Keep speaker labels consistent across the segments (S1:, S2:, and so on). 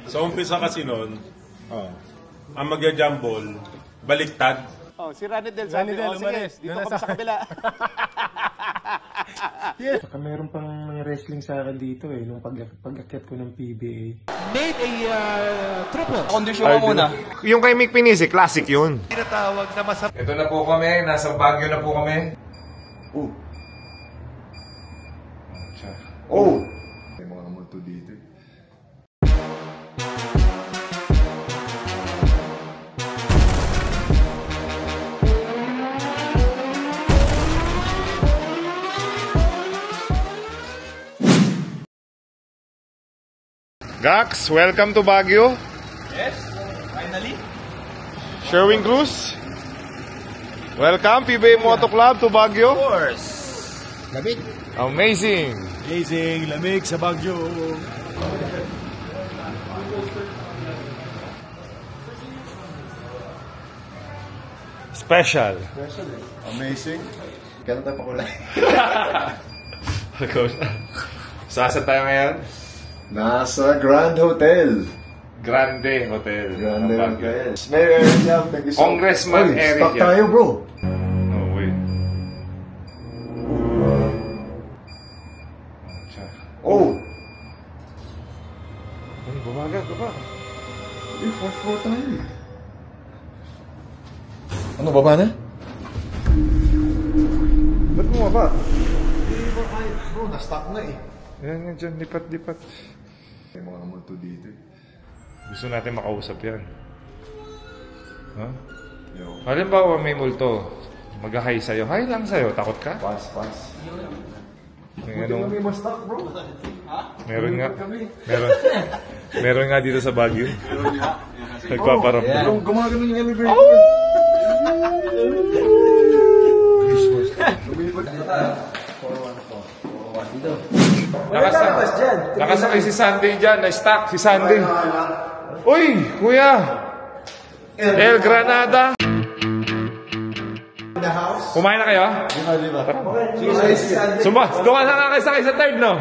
S1: Sa umpisa kasi nun, ang magja-jumble, baliktad.
S2: Oh, si Randy Del sabi, sige, dito kami sa kabila.
S3: Saka meron pang wrestling sa akin dito eh, nung pag-akyat ko ng PBA.
S4: Made a triple.
S2: Kondisyon mo muna.
S5: Yung kay Mick Pinisi, classic yun.
S2: Tinatawag na masarap.
S5: Ito na po kami, nasa Baguio na po kami. May mga multo dito. Gax, welcome to Baguio.
S2: Yes, finally.
S5: Sherwin Cruz. Welcome, PBA Moto Club to Baguio.
S2: Of course.
S3: Lamig.
S5: Amazing.
S4: Amazing, lamig sa Baguio.
S5: Special.
S3: Amazing. Kailan tayo pakulay?
S5: Saan tayo ngayon?
S3: Nasa Grand Hotel.
S5: Grande Hotel.
S3: Grande
S5: ng
S3: Hotel.
S5: Baguio.
S3: Mayor Eric Yam, thank you so much.
S5: Congressman Eric
S3: Stock
S5: Yam.
S3: tayo, bro.
S5: No way. Ay, bumaga ka ba?
S3: Fourth floor tayo eh. Ano, baba na?
S5: Ba't bumaba?
S3: Bro, na-stock na eh.
S5: Yan, dyan, lipat.
S3: May mga multo dito eh.
S5: Gusto natin makausap yan. Ha?
S3: Yo.
S5: Halimbawa may multo, mag-hi sa'yo. Hi lang sa'yo, takot ka?
S3: Pass.
S5: May
S3: Buti
S5: anong-
S3: kami ma-stock, bro.
S5: Meron nga. Meron nga dito sa Baguio. Nagpaparamdam.
S3: Gumagano yung elevator.
S5: Nakasakay si Sandy dyan, na-stuck si Sandy. Uy, kuya! El Granada! Kumain na kayo? Sumba, doon ka nakakasakay sa third, no?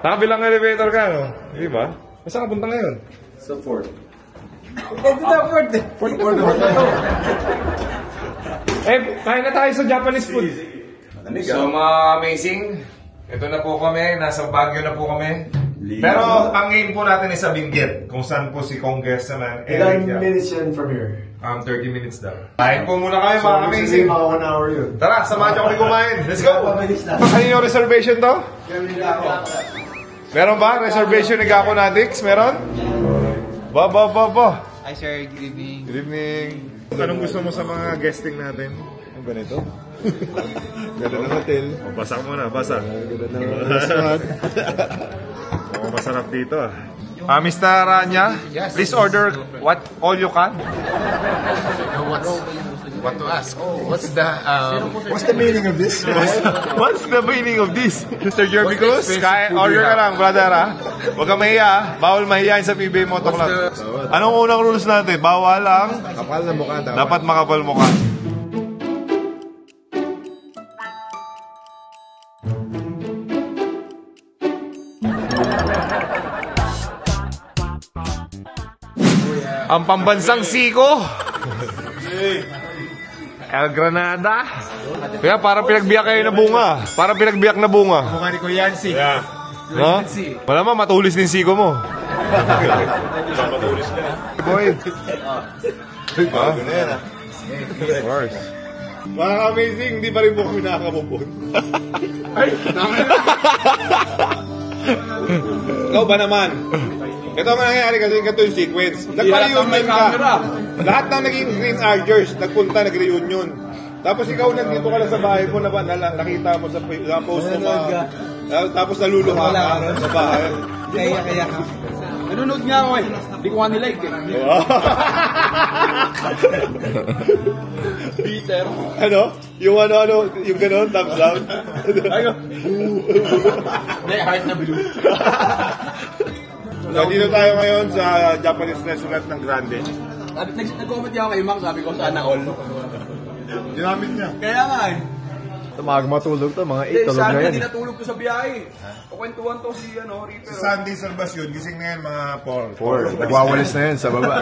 S5: Nakabilang elevator ka, no? Di ba? Saan ka punta ngayon?
S3: Sa fourth.
S5: Eh, kain na tayo sa Japanese food. So, mga amazing. Ito na po kami. Nasa Baguio na po kami. Pero, ang aim po natin is sa Benguet. Kung saan po si Congressman
S3: Ilang
S5: Eric Yam.
S3: minutes yan from here?
S5: 30 minutes daw. Kain po muna kami, mga amazing.
S3: Mga 1 hour yun.
S5: Tara, samahan niyo kami kumain. Let's go! Kanino yung reservation to? Meron ba? Reservation ni Gako Nadix? Meron? Ba.
S2: Hi sir, good evening.
S5: Good evening. Anong gusto mo sa mga guesting natin?
S3: Ang ganito? Ganda ng hotel.
S5: Basa muna, basa.
S3: Ganda ng restaurant.
S5: Masarap dito ah. Mr. Rania, please order what all you can.
S6: What to ask? What's
S3: What's the meaning of this?
S5: What's the meaning of this? Mr. Jerby Cruz, order ka lang, brother ha. Huwag ka mahiya ha. Bawal mahiyain sa PBA Moto Club. Anong unang rules natin? Bawal ang
S3: Kapal na mukha daw.
S5: dapat makapal mukha. Ang pambansang siko. El Granada. Kaya parang pinagbiyak kayo na bunga. Parang pinagbiyak na bunga.
S3: Mukha ni Kuya Yancy.
S5: Yeah. No? Wala ma, matulis din siko mo.
S1: Matulis na.
S5: Boy.
S3: Bago na yan ah.
S5: Of course. Mga amazing, hindi pa rin po kami nakakapupun. Ikaw ba naman? Ito ang nangyayari kasi ganito yung sequence. Nagpa-reunion ka. Lahat ng naging Green Archers, nagpunta, nag-reunion. Tapos ikaw nandito ka lang sa bahay mo, nakita mo sa post mo tapos naluluha ka sa bahay.
S2: Kaya. Nanonood nga ako eh. Hindi ko nga nilike eh. Peter.
S5: Ano? Yung yung gano'n, thumbs down?
S2: Hindi, heart na blue.
S5: Nandito tayo ngayon sa Japanese restaurant ng Grande.
S2: Nag-comment niya ako kay Mac, sabi ko sana all.
S5: Ginamit niya.
S2: Kaya nga eh.
S7: Tumaga matulog to, mga 8 tulog na
S2: Sana
S7: yan.
S2: hindi natulog ko sa biyahe. Kukwentuhan to si Reaper.
S5: Si Sandy Salvacion, gising na yan mga 4.
S7: 4, nagwawalis na yan sa baba.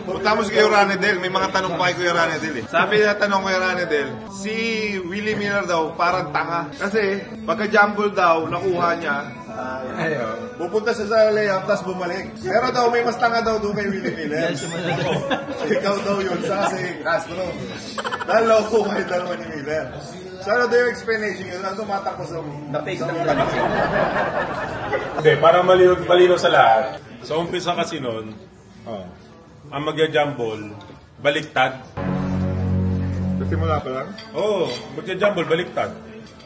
S5: Punta mo si Kuya Ranedel, may mga tanong pa kay Kuya Ranedel eh. Sabi na tanong Kuya Ranedel, si Willie Miller daw parang tanga. Kasi pagka-jumble daw, nakuha niya, pupunta siya sa layup, tapos bumalik. Pero daw, may mas tanga daw doon kay Willie Miller. Ikaw daw yun, sa si Castro. Naloko kayo dalawa ni Miller. So ano daw yung explanation yun? Ano tumatakbo sa
S2: Na-fake na
S1: Hindi, para malinaw sa lahat. Sa umpisa kasi nun, ang magja-jumble, baliktad.
S5: simula pa lang?
S1: Oo, magja-jumble, baliktad.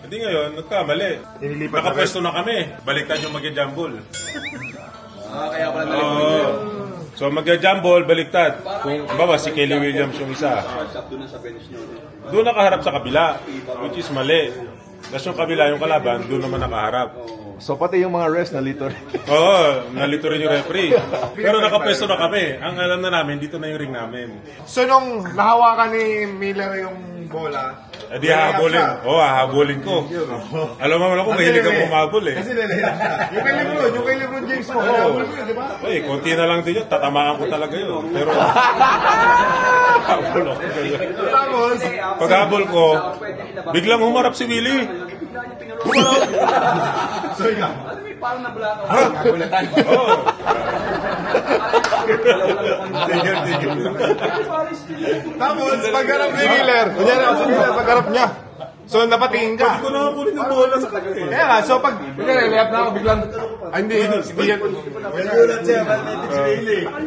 S1: Hindi ngayon, nagkamali.
S5: Inilipat na
S1: Nakapwesto na kami, baliktad yung magja-jumble.
S2: Kaya pala na
S1: Oo. So magja-jumble, baliktad. Kung baba si Kelly Williams yung isa. Doon nakaharap sa kabila, which is mali. Tapos yung kabila, yung kalaban, doon naman nakaharap.
S7: So pati yung mga refs nalito rin.
S1: Oo, nalito rin yung referee. Pero nakapwesto na kami. Ang alam na namin, dito na yung ring namin.
S5: So nung nahawakan ni Miller yung bola,
S1: Di hahabulin. Oo, hahabulin ko. Alam mo naman ako, mahilig ako kumabol eh.
S5: Kasi nilayap. Yung kay Lebron James mo, nahabol mo yun, di ba?
S1: Uy, konti na lang din yun. Tatamaan ko talaga yun. Pero, habol ako.
S5: Tapos,
S1: Paghabol ko, biglang humarap si Willie.
S5: so ikaw,
S2: parang nabulatan.
S1: Oo. Tigil.
S5: tapos pagharap ni Miller, kunyari ako si Miller, pagharap niya. So napatingin ka.
S1: Hindi ko nakakulit ng bola sa kanya eh.
S5: Kaya nga, so pag nilayap na ako biglang, ay hindi yan.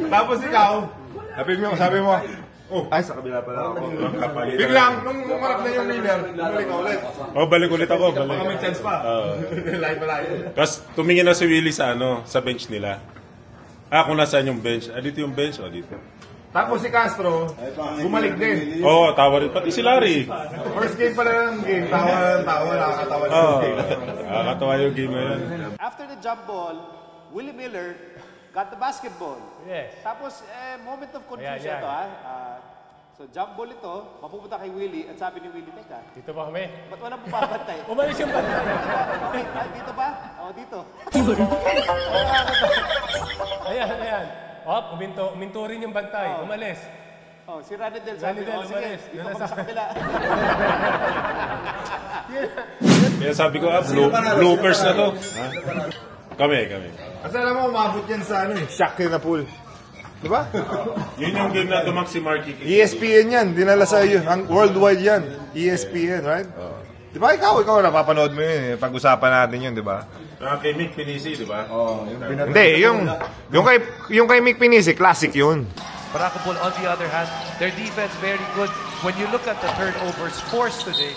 S5: Tapos ikaw, sabi mo, ay sa kabila pala ako. Biglang, nung umarap na yung Miller, bumalik ka ulit.
S1: Oh, balik ulit ako.
S5: Baka may
S1: Balik.
S5: chance pa. Lain pala yun.
S1: Tapos tumingin na si Willie sa sa bench nila. Kung nasaan yung bench. Dito yung bench. Dito.
S5: Tapos si Castro, bumalik din.
S1: Oo, tawa rin. Pati si Larry.
S5: First game pala ng game, tawa, nakakatawa na
S1: Oo.
S5: yung game.
S1: Nakakatawa yung game na yan.
S8: After the jump ball, Willie Miller got the basketball.
S9: Yes.
S8: Tapos, moment of confusion
S9: Ayan.
S8: ito, ha? So, jump ball ito, mapupunta kay Willie, at sabi ni Willie, teka,
S9: Dito pa kami.
S8: ba't walang bumabantay?
S9: Umalis yung bantay.
S8: Dito ba? Oo, dito.
S9: Ayan. Uminto rin yung bantay. Umalis.
S8: Oh, si Ranedel sabi,
S9: Ranedel,
S8: sige,
S9: umalis.
S8: dito kami sa kabila.
S1: Kaya sabi ko, bloopers na to. Ha? Kami.
S5: Kasi alam mo, umabot yan sa shock na pool. Diba?
S1: Yun yung game na tumak si Marky.
S5: ESPN yan, dinala sa iyo. Worldwide yan. ESPN, right? Diba ikaw napapanood mo yun eh. Pag-usapan natin yun, diba?
S1: Kay Mick Pinisi, di ba?
S5: Hindi, yung kay Mick Pinisi, classic yun.
S10: Baracapol, on the other hand, their defense very good. When you look at the turnovers forced today,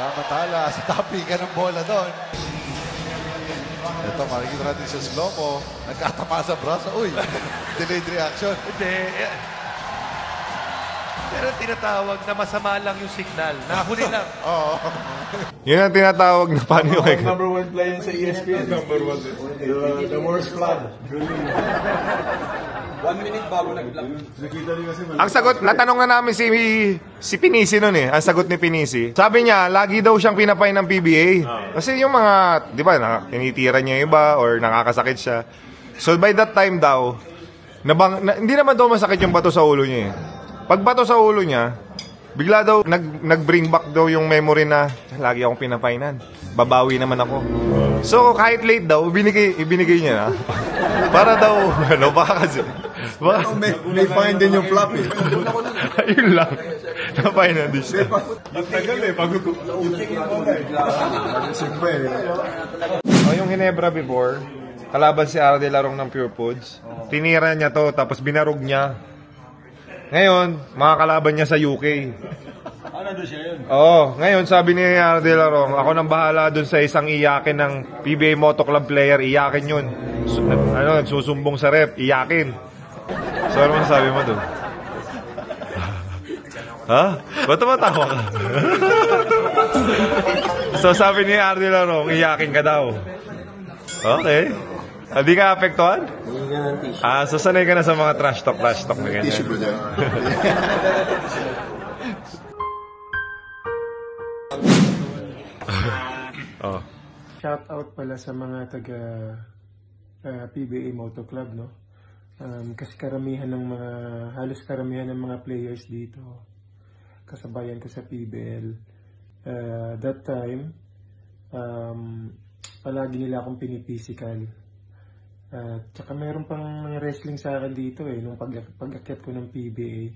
S6: Samantala, sa tapi ka ng bola doon. Ito, makikita natin sa slow-mo. Nagkatama sa braso. Uy, delayed reaction.
S10: hindi. Pero tinatawag na masama lang yung signal. Nahuli lang.
S6: Oo.
S5: Yun ang tinatawag na paano yung kay...
S7: Number 1 player sa ESPN. Number 1. The worst club.
S2: 1 minute bago nag-block.
S5: Ang sagot, natanong na namin si Pinisi nun eh. Ang sagot ni Pinisi. Sabi niya, lagi daw siyang pinapay ng PBA. Kasi yung mga, di ba, tinitira niya yung iba or nakakasakit siya. So by that time daw, hindi naman daw masakit yung bato sa ulo niya eh. Pag bato sa ulo niya, bigla daw nag-bring back daw yung memory na lagi akong pinapainan. Babawi naman ako. So kahit late daw, ibinigay niya na. Para daw, baka kasi.
S7: May fine din yung flop eh.
S5: Ayun lang. Napainan din siya.
S1: Ang tagal eh, pagod ko.
S5: Yung Ginebra before, kalaban si Ara de Larong ng Pure Foods. Tinira niya to, tapos binarog niya. Ngayon, mga kalaban niya sa UK.
S7: Nandun siya yun?
S5: Oo, ngayon sabi ni Ara de Larong, ako nang bahala dun sa isang iyakin ng PBA Moto Club player, iyakin yun. Nagsusumbong sa rep, iyakin. So ano masasabi mo dun? Ha? Ba't tumatawa ka? So sabi ni Ara de Larong, iyakin ka daw. Okay. Hindi ka apektuhan? So sanay ka na sa mga trash talk na ganyan.
S7: Tissue bro dyan.
S5: Oh.
S3: Shout out pala sa mga taga PBA Moto Club, no? Kasi halos karamihan ng mga players dito, kasabayan ko sa PBL. That time, palagi nila akong pinipisikal. Tsaka meron pang wrestling sa akin dito nung pag-akyat ko ng PBA.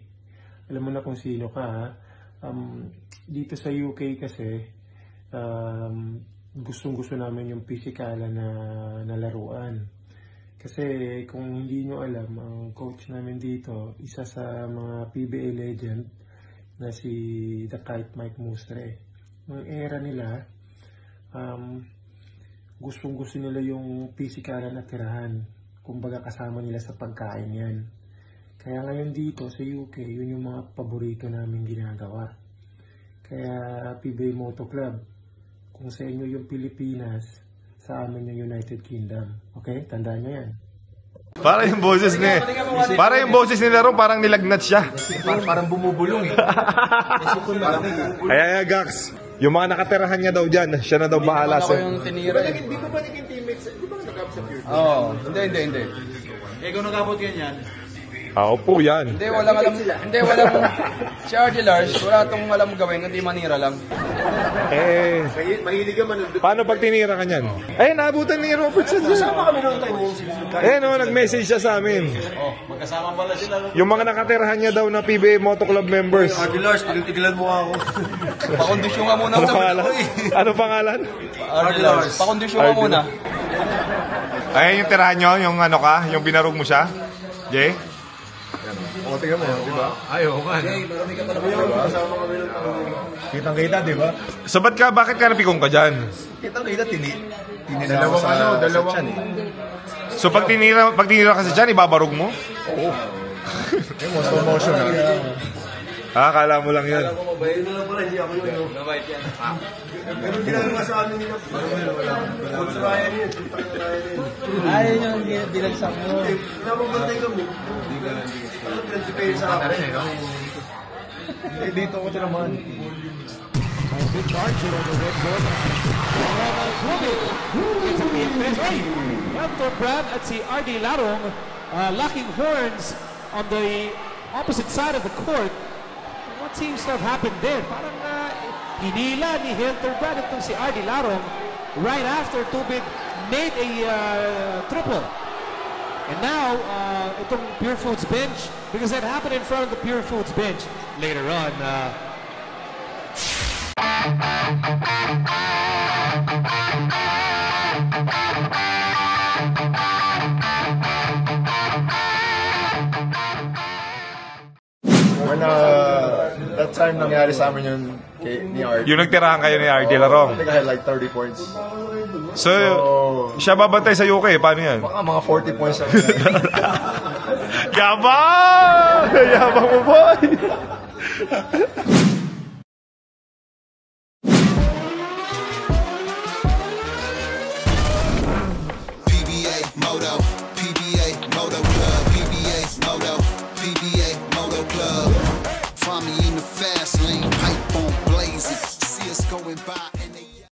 S3: Alam mo na kung sino ka, ha? Dito sa UK kasi, gustong-gusto namin yung pisikalan na laruan. Kasi kung hindi nyo alam, ang coach namin dito, isa sa mga PBA legend na si The Kite Mike Mustre. Nung era nila, gustong-gusto nila yung pisikalan na tirahan. Kumbaga kasama nila sa pagkain yan. Kaya ngayon dito sa UK, yun yung mga paborito namin ginagawa. Kaya PBA Moto Club, kung sa inyo yung Pilipinas, sa amin yung United Kingdom. Okay? Tandaan nyo yan.
S5: Para yung boses ni Laro, parang nilagnat siya.
S3: Parang bumubulong.
S5: Ay, Gax. Yung mga nakatirahan niya daw dyan, siya na daw bahala sa...
S2: Yung tinira.
S7: Di ba naging teammates? Di ba nag-up sa Pure?
S2: Oo. Hindi.
S7: Ikaw nag-abot ganyan.
S5: Opo, yan.
S2: Hindi, walang si RD Lars, wala itong alam gawin, hindi manira lang.
S7: Mahilig ka man.
S5: Paano pag tinira ka niyan? Naabutan ni Robertson dyan.
S7: Kasama kami noon tayo.
S5: Nag-message siya sa amin.
S7: Magkasama pala sila.
S5: Yung mga nakatirahan niya daw na PBA Moto Club members.
S7: RD Lars, tinitigilan mo ako.
S2: Pakondisyon ka muna.
S5: Ano pangalan?
S2: RD Lars, pakondisyon ka muna.
S5: Ayan yung tirahan nyo, yung yung binarog mo siya. Jay?
S7: O, tingnan mo, di ba?
S6: Ayaw ka.
S7: Kitang-kita, di ba?
S5: So bakit ka napikong ka dyan?
S7: Kitang-kita, tinila ako sa chan eh.
S5: So pag tinira ka sa dyan, ibabarog mo?
S7: Oo. Yung slow motion na.
S5: Akala mo lang yan.
S7: Mabait na lang pala, hindi ako yun. Mabait yan. Pero ginagawa sa amin nila. Coach Ryan yun.
S2: Ayaw nyo, binagsak mo.
S7: Pinapabantay kami. Hindi ka lang. Ano sa akin? Dito ko tinaman.
S4: After Brad at si RD Larong locking horns on the opposite side of the court. What seems to have happened there? Parang hinila ni Hilterbrand itong si RD Larong right after Tubig made a triple. And now, itong Pure Foods bench, because that happened in front of the Pure Foods bench. Later on,
S7: When that time nangyari sa amin yun ni RD.
S5: Yung nagtirahan kayo ni RD Larong.
S7: I think I had like 30 points.
S5: So siya babantay sa UK, paano yan?
S7: Baka mga 40 points na.
S5: Yabang! Yabang mo, boy!
S11: PBA Moto.